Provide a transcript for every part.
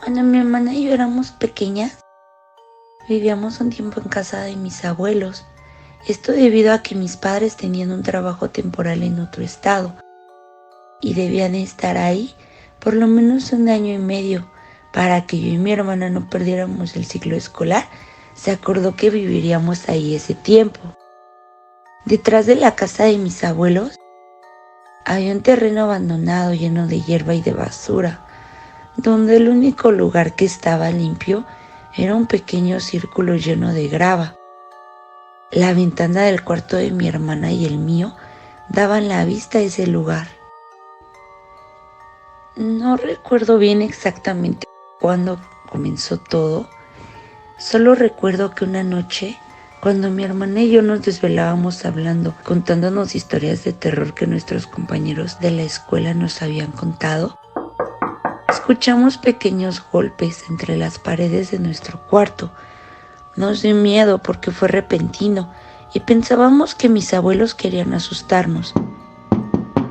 Cuando mi hermana y yo éramos pequeñas, vivíamos un tiempo en casa de mis abuelos. Esto debido a que mis padres tenían un trabajo temporal en otro estado y debían estar ahí por lo menos 1 año y medio. Para que yo y mi hermana no perdiéramos el ciclo escolar, se acordó que viviríamos ahí ese tiempo. Detrás de la casa de mis abuelos había un terreno abandonado lleno de hierba y de basura, donde el único lugar que estaba limpio era un pequeño círculo lleno de grava. La ventana del cuarto de mi hermana y el mío daban la vista a ese lugar. No recuerdo bien exactamente cuándo comenzó todo. Solo recuerdo que una noche, cuando mi hermana y yo nos desvelábamos hablando, contándonos historias de terror que nuestros compañeros de la escuela nos habían contado, escuchamos pequeños golpes entre las paredes de nuestro cuarto. Nos dio miedo porque fue repentino y pensábamos que mis abuelos querían asustarnos.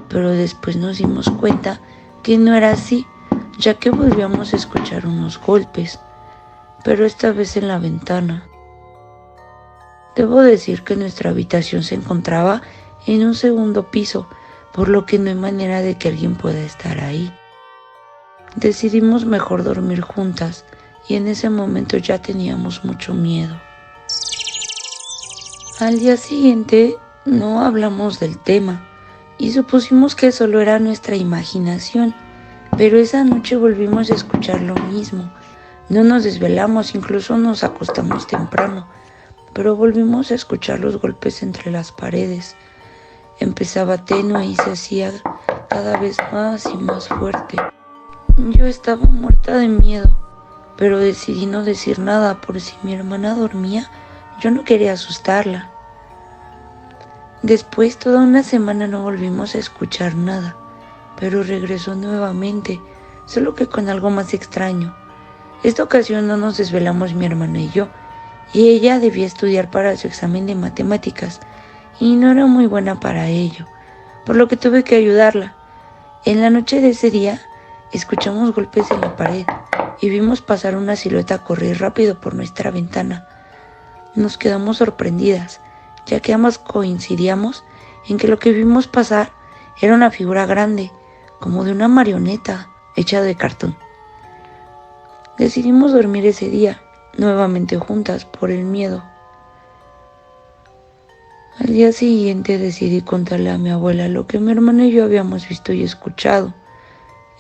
Pero después nos dimos cuenta que no era así, ya que volvíamos a escuchar unos golpes, pero esta vez en la ventana. Debo decir que nuestra habitación se encontraba en un segundo piso, por lo que no hay manera de que alguien pueda estar ahí. Decidimos mejor dormir juntas y en ese momento ya teníamos mucho miedo. Al día siguiente no hablamos del tema y supusimos que solo era nuestra imaginación, pero esa noche volvimos a escuchar lo mismo. No nos desvelamos, incluso nos acostamos temprano, pero volvimos a escuchar los golpes entre las paredes. Empezaba tenue y se hacía cada vez más y más fuerte. Yo estaba muerta de miedo, pero decidí no decir nada por si mi hermana dormía. Yo no quería asustarla. Después, toda una semana no volvimos a escuchar nada, pero regresó nuevamente, solo que con algo más extraño. Esta ocasión no nos desvelamos mi hermana y yo, y ella debía estudiar para su examen de matemáticas, y no era muy buena para ello, por lo que tuve que ayudarla. En la noche de ese día, escuchamos golpes en la pared y vimos pasar una silueta correr rápido por nuestra ventana. Nos quedamos sorprendidas, ya que ambas coincidíamos en que lo que vimos pasar era una figura grande, como de una marioneta hecha de cartón. Decidimos dormir ese día, nuevamente juntas, por el miedo. Al día siguiente decidí contarle a mi abuela lo que mi hermana y yo habíamos visto y escuchado.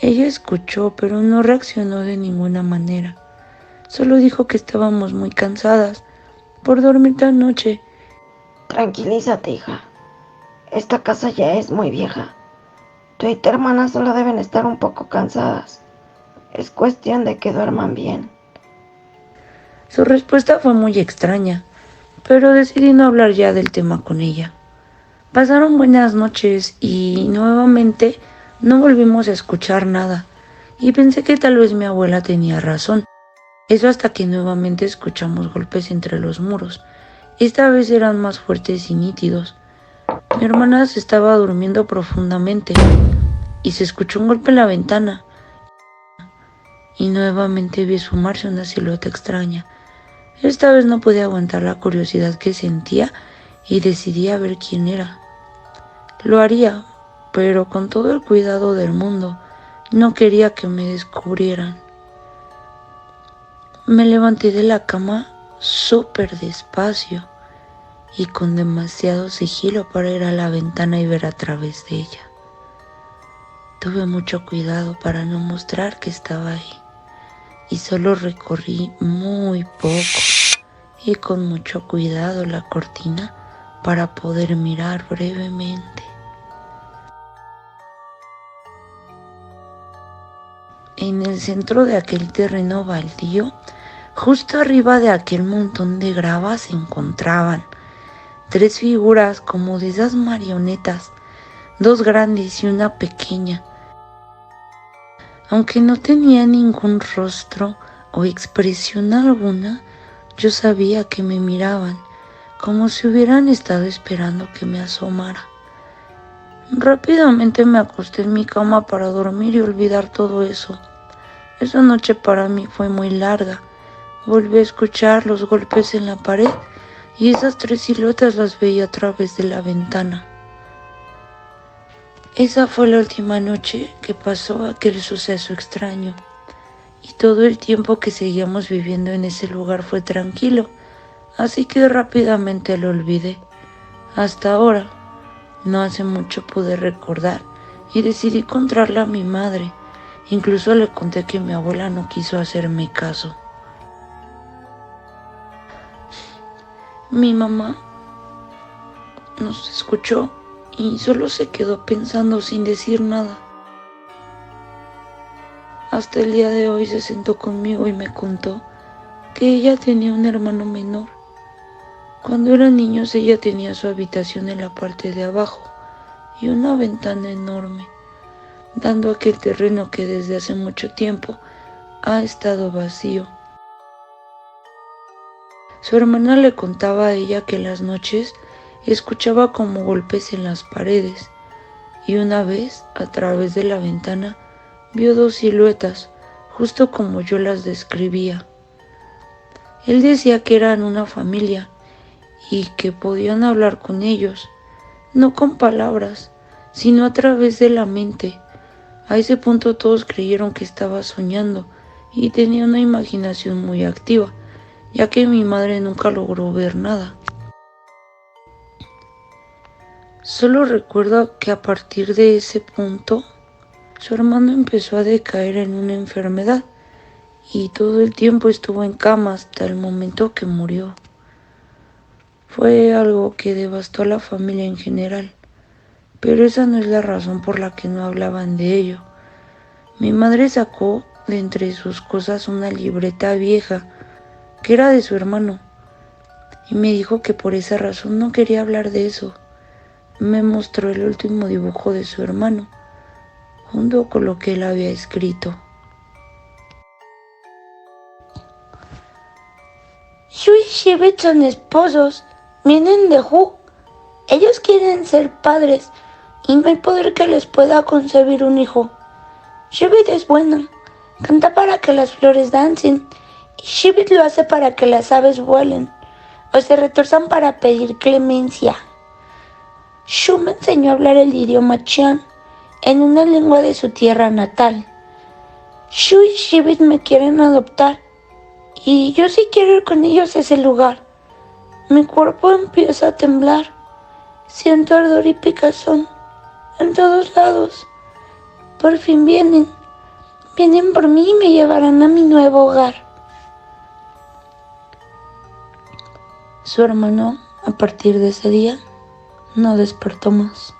Ella escuchó, pero no reaccionó de ninguna manera. Solo dijo que estábamos muy cansadas por dormir tan noche. Tranquilízate, hija. Esta casa ya es muy vieja. Tú y tu hermana solo deben estar un poco cansadas. Es cuestión de que duerman bien. Su respuesta fue muy extraña, pero decidí no hablar ya del tema con ella. Pasaron buenas noches y nuevamente no volvimos a escuchar nada, y pensé que tal vez mi abuela tenía razón. Eso hasta que nuevamente escuchamos golpes entre los muros. Esta vez eran más fuertes y nítidos. Mi hermana se estaba durmiendo profundamente y se escuchó un golpe en la ventana, y nuevamente vi asomarse una silueta extraña. Esta vez no podía aguantar la curiosidad que sentía y decidí a ver quién era. Lo haría, pero con todo el cuidado del mundo. No quería que me descubrieran. Me levanté de la cama súper despacio y con demasiado sigilo para ir a la ventana y ver a través de ella. Tuve mucho cuidado para no mostrar que estaba ahí y solo recorrí muy poco y con mucho cuidado la cortina para poder mirar brevemente. En el centro de aquel terreno baldío, justo arriba de aquel montón de grava, se encontraban 3 figuras como de esas marionetas, 2 grandes y una pequeña. Aunque no tenía ningún rostro o expresión alguna, yo sabía que me miraban, como si hubieran estado esperando que me asomara. Rápidamente me acosté en mi cama para dormir y olvidar todo eso. Esa noche para mí fue muy larga. Volví a escuchar los golpes en la pared y esas 3 siluetas las veía a través de la ventana. Esa fue la última noche que pasó aquel suceso extraño, y todo el tiempo que seguíamos viviendo en ese lugar fue tranquilo, así que rápidamente lo olvidé. Hasta ahora, no hace mucho pude recordar y decidí contarle a mi madre. Incluso le conté que mi abuela no quiso hacerme caso. Mi mamá nos escuchó y solo se quedó pensando sin decir nada. Hasta el día de hoy se sentó conmigo y me contó que ella tenía un hermano menor. Cuando eran niños ella tenía su habitación en la parte de abajo y una ventana enorme, dando aquel terreno que desde hace mucho tiempo ha estado vacío. Su hermana le contaba a ella que en las noches escuchaba como golpes en las paredes y una vez, a través de la ventana, vio 2 siluetas, justo como yo las describía. Él decía que eran una familia y que podían hablar con ellos, no con palabras, sino a través de la mente. A ese punto todos creyeron que estaba soñando y tenía una imaginación muy activa, ya que mi madre nunca logró ver nada. Solo recuerdo que a partir de ese punto, su hermano empezó a decaer en una enfermedad y todo el tiempo estuvo en cama hasta el momento que murió. Fue algo que devastó a la familia en general, pero esa no es la razón por la que no hablaban de ello. Mi madre sacó de entre sus cosas una libreta vieja que era de su hermano y me dijo que por esa razón no quería hablar de eso. Me mostró el último dibujo de su hermano, junto con lo que él había escrito. Shu y Shibit son esposos, vienen de Hu. Ellos quieren ser padres y no hay poder que les pueda concebir un hijo. Shibit es buena, canta para que las flores dancen y Shibit lo hace para que las aves vuelen o se retorzan para pedir clemencia. Shu me enseñó a hablar el idioma Qian en una lengua de su tierra natal. Shu y Shibit me quieren adoptar y yo sí quiero ir con ellos a ese lugar. Mi cuerpo empieza a temblar. Siento ardor y picazón en todos lados. Por fin vienen por mí y me llevarán a mi nuevo hogar. Su hermano, a partir de ese día, no despertó más.